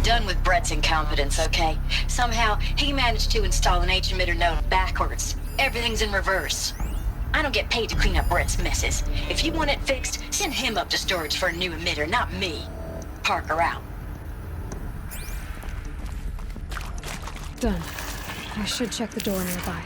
done with Brett's incompetence, okay? Somehow, he managed to install an H-emitter node backwards. Everything's in reverse. I don't get paid to clean up Brett's messes. If you want it fixed, send him up to storage for a new emitter, not me. Parker out. Done. I should check the door nearby.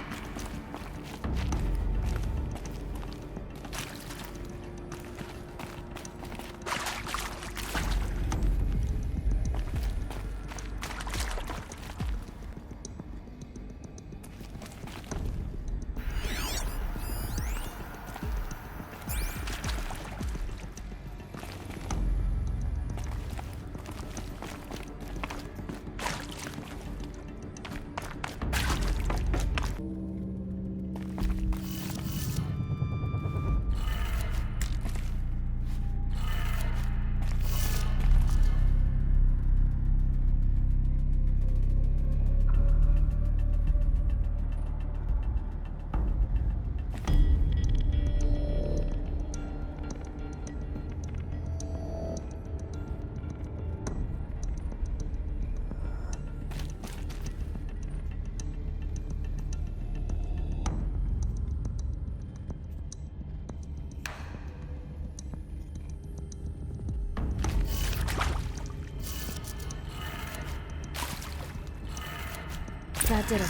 That did it.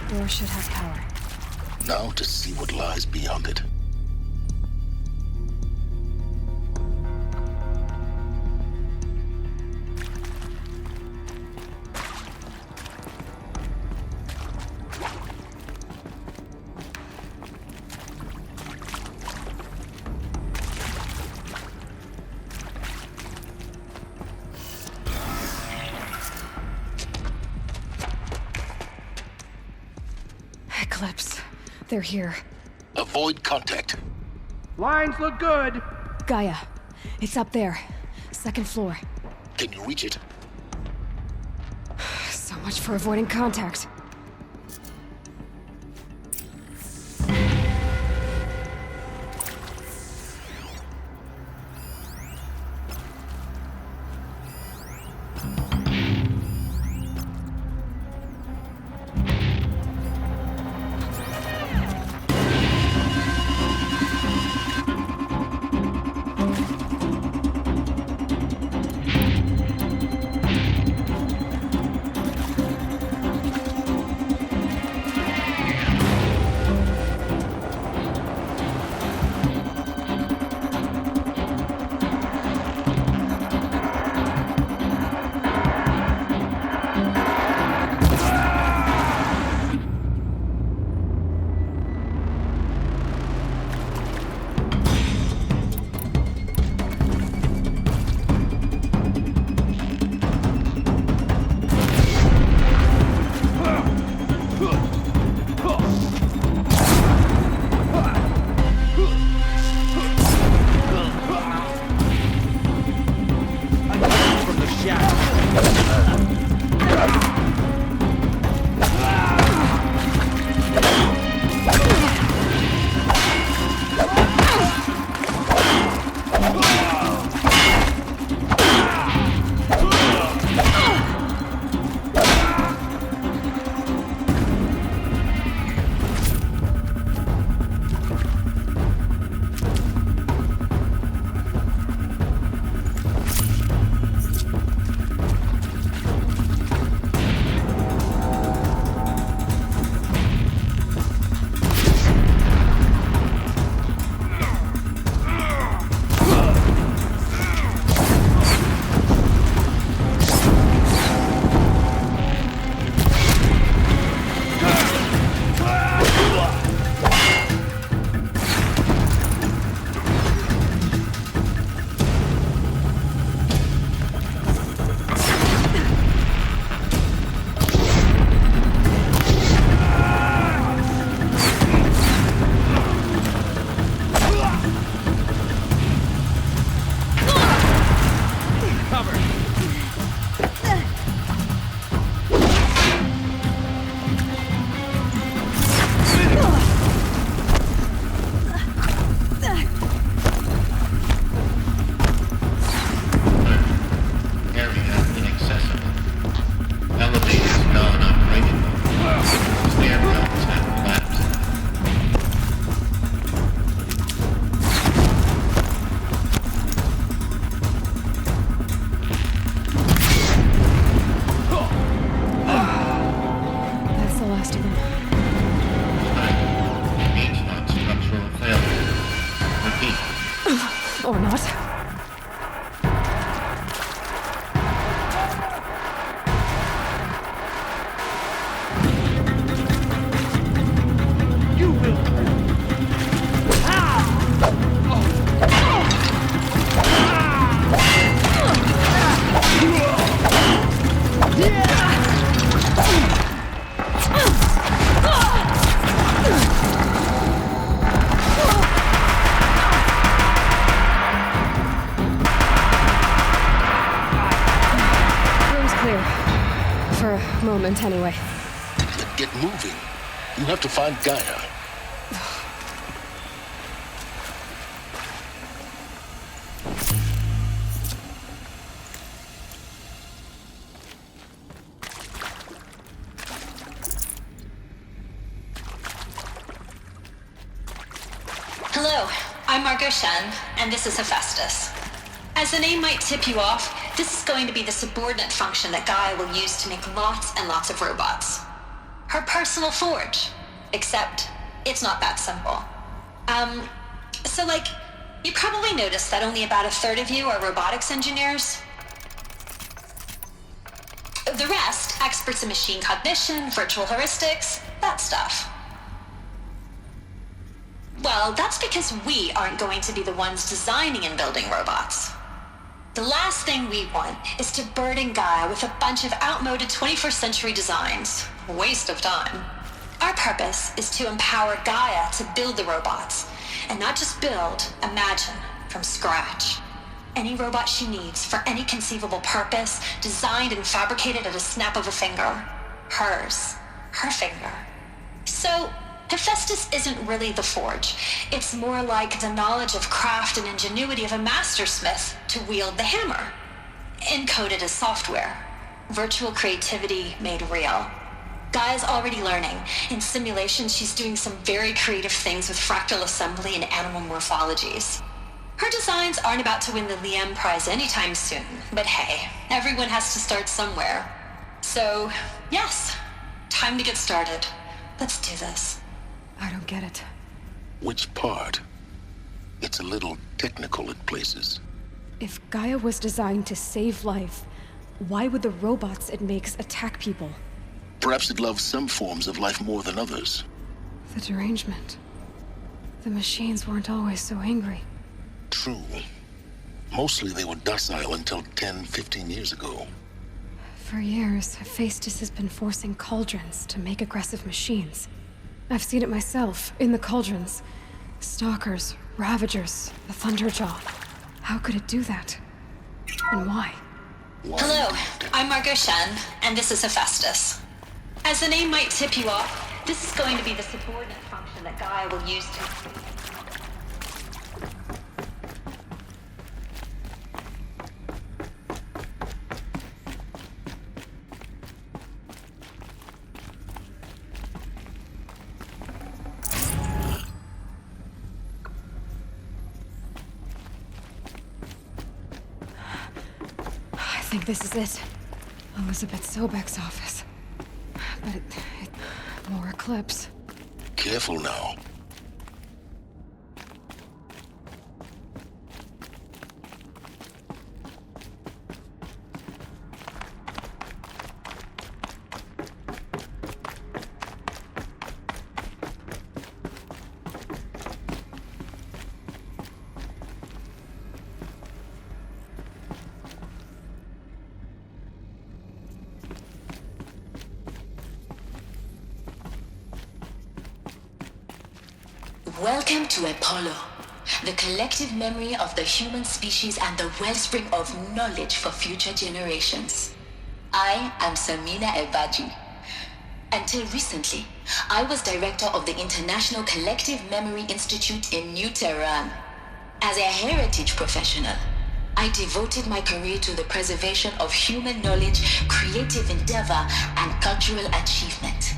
Door should have power. Now to see what lies beyond it. Eclipse. They're here. Avoid contact. Lines look good. Gaia. It's up there. Second floor. Can you reach it? So much for avoiding contact. Or not. You will. Room's clear. For a moment, anyway. Then get moving. You have to find Gaia. Hello, I'm Margot Shen, and this is Hephaestus. As the name might tip you off, this is going to be the subordinate function that Gaia will use to make lots and lots of robots. Her personal forge. Except, it's not that simple. You probably noticed that only about a third of you are robotics engineers. The rest, experts in machine cognition, virtual heuristics, that stuff. Well, that's because we aren't going to be the ones designing and building robots. The last thing we want is to burden Gaia with a bunch of outmoded 21st century designs. Waste of time. Our purpose is to empower Gaia to build the robots, and not just build, imagine, from scratch. Any robot she needs for any conceivable purpose, designed and fabricated at a snap of a finger. Hers. Her finger. So, Hephaestus isn't really the forge. It's more like the knowledge of craft and ingenuity of a mastersmith to wield the hammer. Encoded as software. Virtual creativity made real. Gaia's already learning. In simulations, she's doing some very creative things with fractal assembly and animal morphologies. Her designs aren't about to win the Liam Prize anytime soon, but hey, everyone has to start somewhere. So, yes, time to get started. Let's do this. I don't get it. Which part? It's a little technical in places. If Gaia was designed to save life, why would the robots it makes attack people? Perhaps it loves some forms of life more than others. The derangement. The machines weren't always so angry. True. Mostly they were docile until 10, 15 years ago. For years, Hephaestus has been forcing cauldrons to make aggressive machines. I've seen it myself, in the cauldrons. Stalkers, Ravagers, the Thunderjaw. How could it do that? And why? Hello, I'm Margot Shen, and this is Hephaestus. As the name might tip you off, this is going to be the subordinate function that Gaia will use to... I think this is it. Elizabeth Sobek's office. But more Eclipse. Careful now. Welcome to Apollo, the collective memory of the human species and the wellspring of knowledge for future generations. I am Samina Ebaji. Until recently, I was director of the International Collective Memory Institute in New Tehran. As a heritage professional, I devoted my career to the preservation of human knowledge, creative endeavor, and cultural achievement.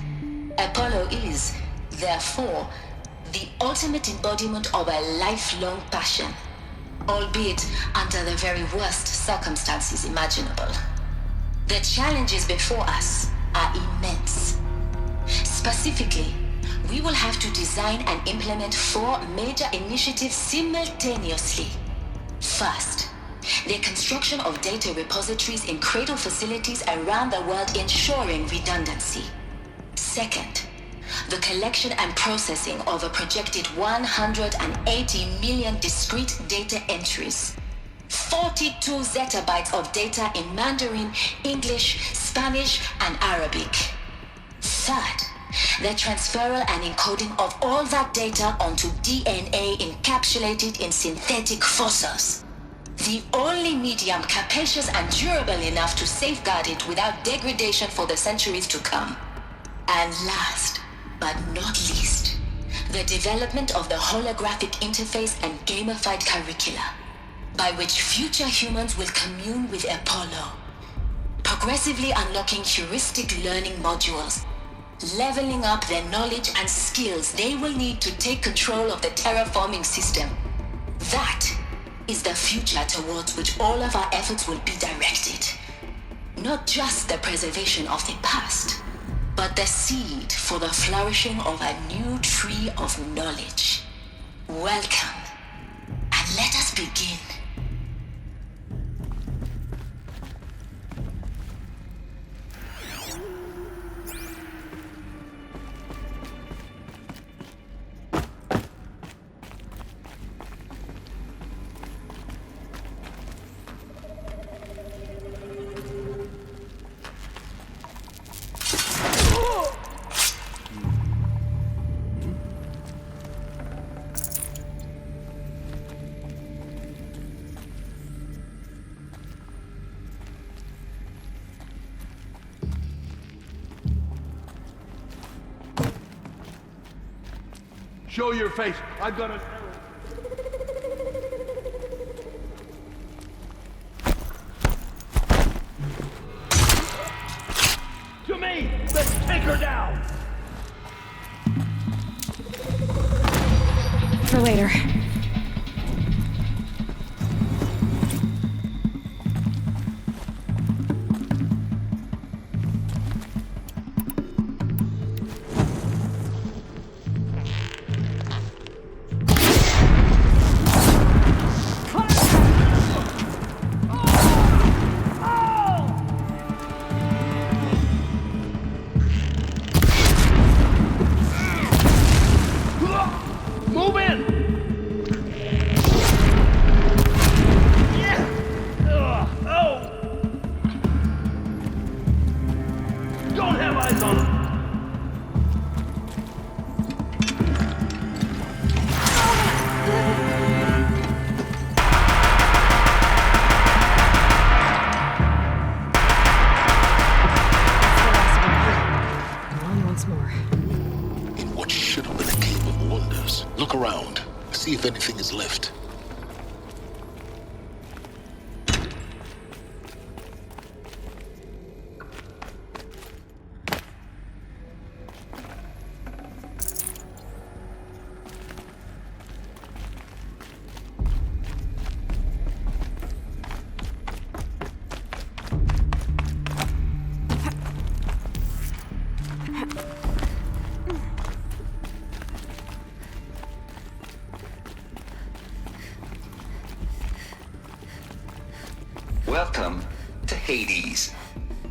Apollo is, therefore, the ultimate embodiment of a lifelong passion, albeit under the very worst circumstances imaginable. The challenges before us are immense. Specifically, we will have to design and implement 4 major initiatives simultaneously. First, the construction of data repositories in cradle facilities around the world ensuring redundancy. Second, the collection and processing of a projected 180 million discrete data entries. 42 zettabytes of data in Mandarin, English, Spanish, and Arabic. Third, the transferal and encoding of all that data onto DNA encapsulated in synthetic fossils. The only medium capacious and durable enough to safeguard it without degradation for the centuries to come. And last, but not least, the development of the holographic interface and gamified curricula, by which future humans will commune with Apollo, progressively unlocking heuristic learning modules, leveling up their knowledge and skills they will need to take control of the terraforming system. That is the future towards which all of our efforts will be directed. Not just the preservation of the past, but the seed for the flourishing of a new tree of knowledge. Welcome, and let us begin. Show your face. I've got a... To me! Let's take her down! For later. Move in! Yeah! Oh! Don't have eyes on him! On once more. In what should have been a cave of wonders. Look around. See if anything is left. Welcome to HELIS,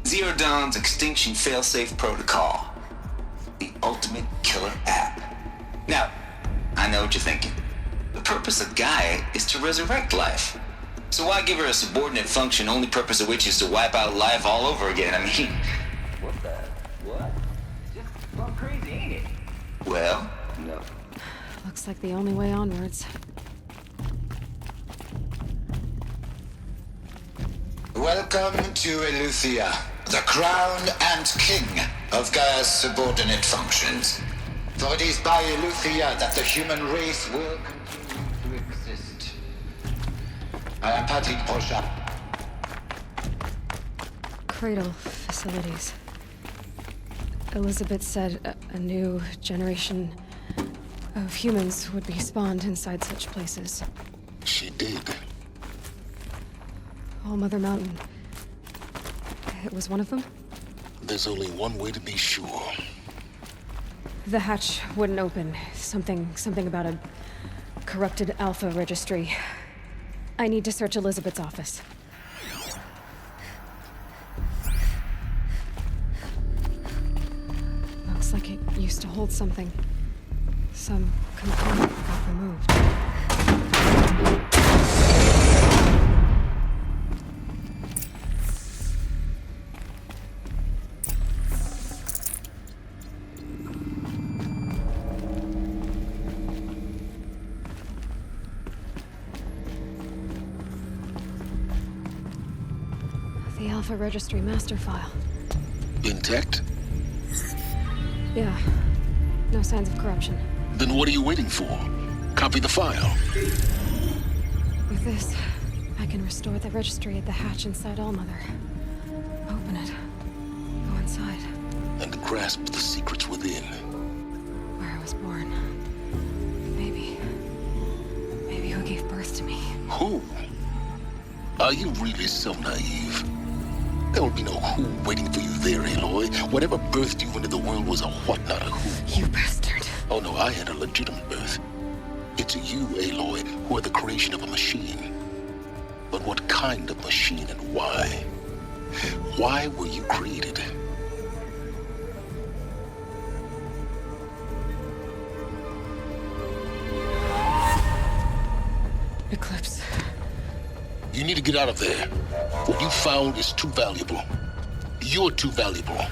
Zero Dawn's extinction failsafe protocol. The ultimate killer app. Now, I know what you're thinking. The purpose of Gaia is to resurrect life. So why give her a subordinate function, only purpose of which is to wipe out life all over again? I mean, what? Just gone crazy, ain't it? Well, no. Looks like the only way onwards. Welcome to Eleuthia, the crown and king of Gaia's subordinate functions. For it is by Eleuthia that the human race will continue to exist. I am Patrick Prochain. Cradle facilities. Elizabeth said a new generation of humans would be spawned inside such places. She did. All Mother Mountain. It was one of them? There's only one way to be sure. The hatch wouldn't open. Something about a corrupted alpha registry. I need to search Elizabeth's office. Looks like it used to hold something. Some component got removed. The Alpha Registry master file. Intact? Yeah. No signs of corruption. Then what are you waiting for? Copy the file. With this, I can restore the registry at the hatch inside Allmother. Open it. Go inside. And grasp the secrets within. Where I was born. Maybe who gave birth to me. Who? Are you really so naive? There will be no who waiting for you there, Aloy. Whatever birthed you into the world was a what, not a who. You bastard. Oh no, I had a legitimate birth. It's you, Aloy, who are the creation of a machine. But what kind of machine and why? Why were you created? Eclipse. You need to get out of there. What you found is too valuable. You're too valuable.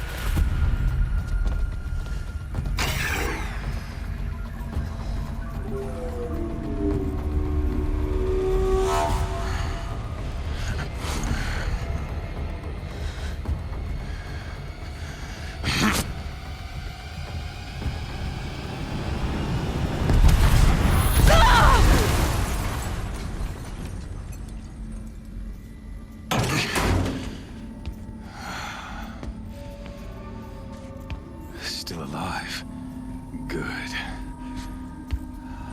Still alive. Good.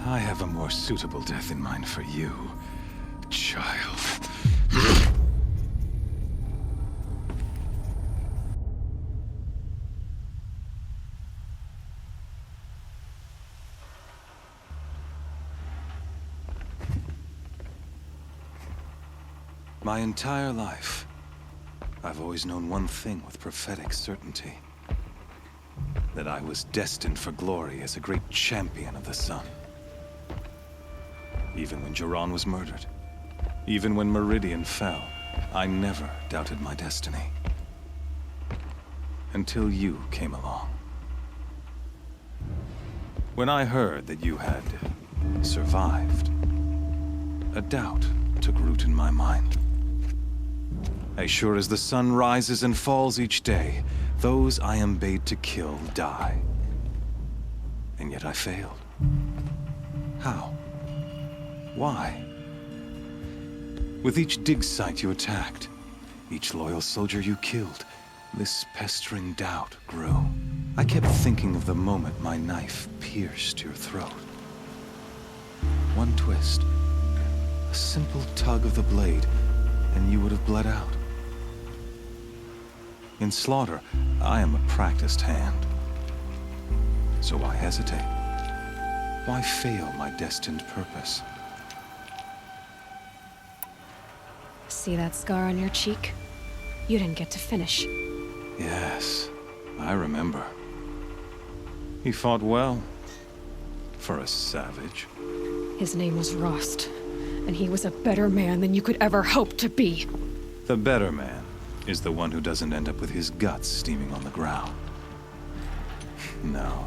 I have a more suitable death in mind for you, child. My entire life, I've always known one thing with prophetic certainty. That I was destined for glory as a great champion of the sun. Even when Jiran was murdered, even when Meridian fell, I never doubted my destiny. Until you came along. When I heard that you had survived, a doubt took root in my mind. As sure as the sun rises and falls each day, those I am bade to kill die. And yet I failed. How? Why? With each dig site you attacked, each loyal soldier you killed, this pestering doubt grew. I kept thinking of the moment my knife pierced your throat. One twist, a simple tug of the blade, and you would have bled out. In slaughter, I am a practiced hand. So why hesitate? Why fail my destined purpose? See that scar on your cheek? You didn't get to finish. Yes, I remember. He fought well. For a savage. His name was Rost, and he was a better man than you could ever hope to be. The better man is the one who doesn't end up with his guts steaming on the ground. No,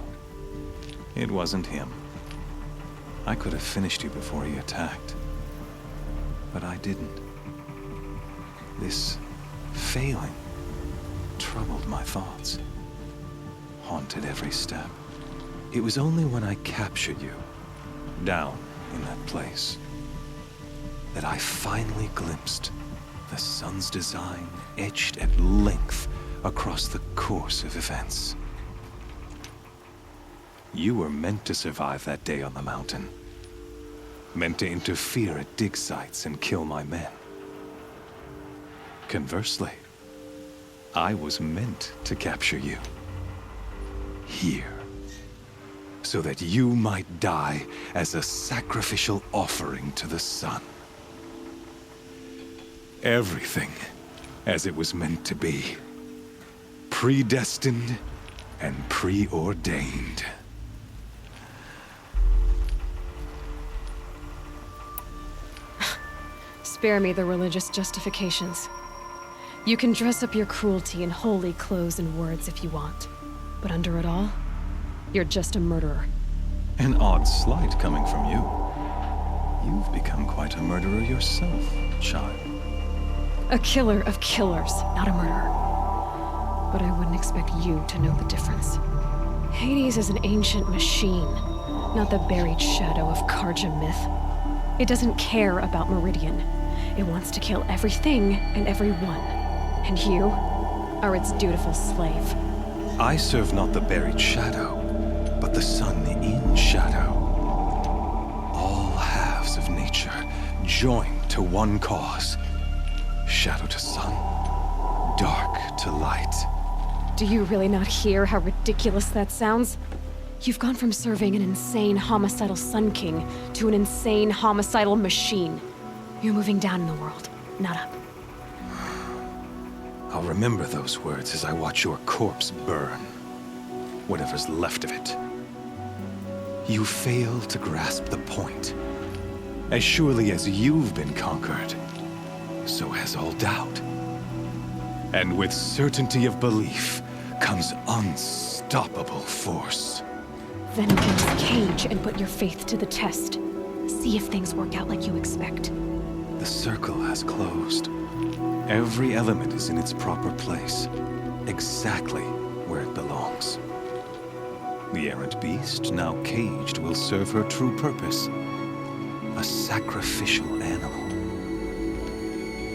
it wasn't him. I could have finished you before he attacked. But I didn't. This failing troubled my thoughts, haunted every step. It was only when I captured you, down in that place, that I finally glimpsed the sun's design etched at length across the course of events. You were meant to survive that day on the mountain. Meant to interfere at dig sites and kill my men. Conversely, I was meant to capture you. Here. So that you might die as a sacrificial offering to the sun. Everything as it was meant to be. Predestined and preordained. Spare me the religious justifications. You can dress up your cruelty in holy clothes and words if you want. But under it all, you're just a murderer. An odd slight coming from you. You've become quite a murderer yourself, child. A killer of killers, not a murderer. But I wouldn't expect you to know the difference. Hades is an ancient machine, not the buried shadow of Karja myth. It doesn't care about Meridian. It wants to kill everything and everyone. And you are its dutiful slave. I serve not the buried shadow, but the sun in shadow. All halves of nature joined to one cause. Shadow to sun, dark to light. Do you really not hear how ridiculous that sounds? You've gone from serving an insane homicidal Sun King to an insane homicidal machine. You're moving down in the world, not up. I'll remember those words as I watch your corpse burn. Whatever's left of it. You fail to grasp the point. As surely as you've been conquered, so has all doubt. And with certainty of belief comes unstoppable force. Then open this cage and put your faith to the test. See if things work out like you expect. The circle has closed. Every element is in its proper place, exactly where it belongs. The errant beast, now caged, will serve her true purpose. A sacrificial animal.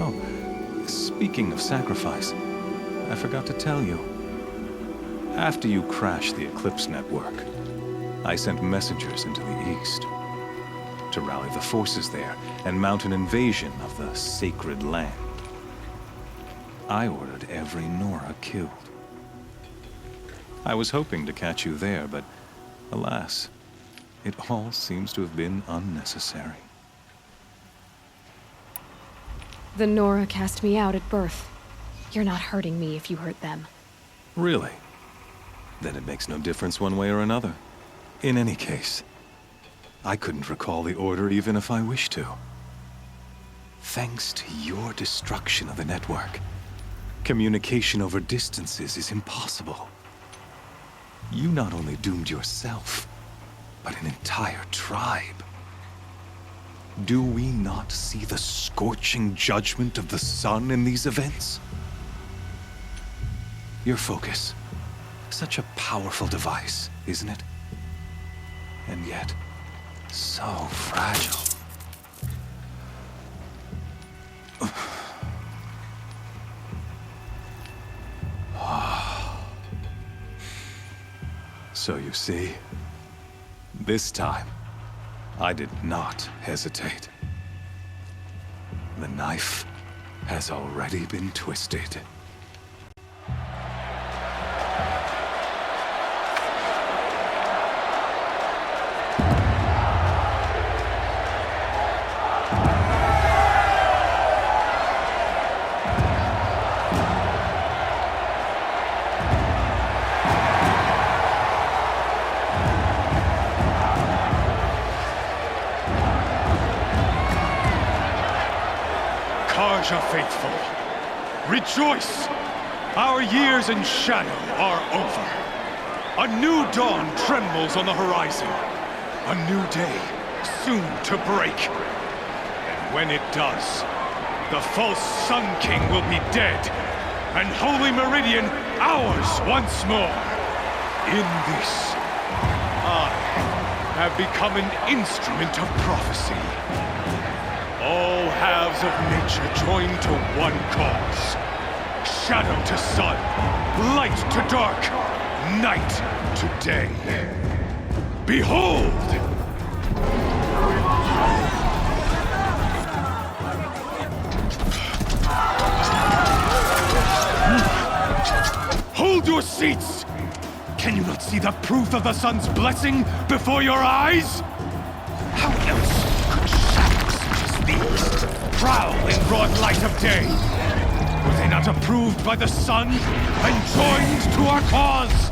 Oh, speaking of sacrifice, I forgot to tell you. After you crashed the Eclipse network, I sent messengers into the east to rally the forces there and mount an invasion of the sacred land. I ordered every Nora killed. I was hoping to catch you there, but alas, it all seems to have been unnecessary. The Nora cast me out at birth. You're not hurting me if you hurt them. Really? Then it makes no difference one way or another. In any case, I couldn't recall the order even if I wished to. Thanks to your destruction of the network, communication over distances is impossible. You not only doomed yourself, but an entire tribe. Do we not see the scorching judgment of the sun in these events? Your focus, such a powerful device, isn't it? And yet, so fragile. So you see, this time, I did not hesitate. The knife has already been twisted. Karja faithful, rejoice! Our years in shadow are over. A new dawn trembles on the horizon. A new day soon to break. And when it does, the false Sun King will be dead, and Holy Meridian ours once more. In this, I have become an instrument of prophecy. All halves of nature joined to one cause. Shadow to sun, light to dark, night to day. Behold! Hold your seats! Can you not see the proof of the sun's blessing before your eyes? How else could shadows such as these prowl in broad light of day? Were they not approved by the sun and joined to our cause?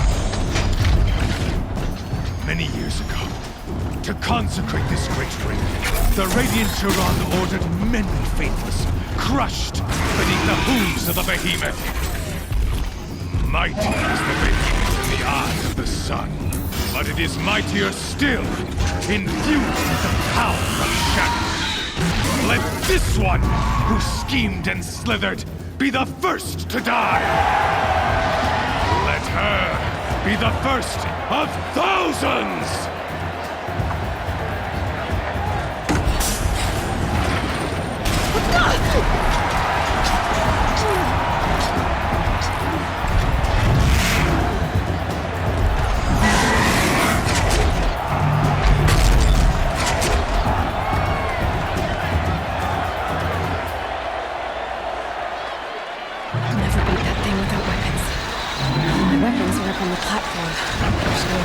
Many years ago, to consecrate this great ring, the Radiant Turon ordered many faithless, crushed beneath the hooves of the behemoth. Mighty is the behemoth in the eye of the sun, but it is mightier still, infused with the power of shadow. Let this one, who schemed and slithered, be the first to die! Let her be the first of thousands! I'll never beat that thing without weapons. My weapons are up on the platform. There's no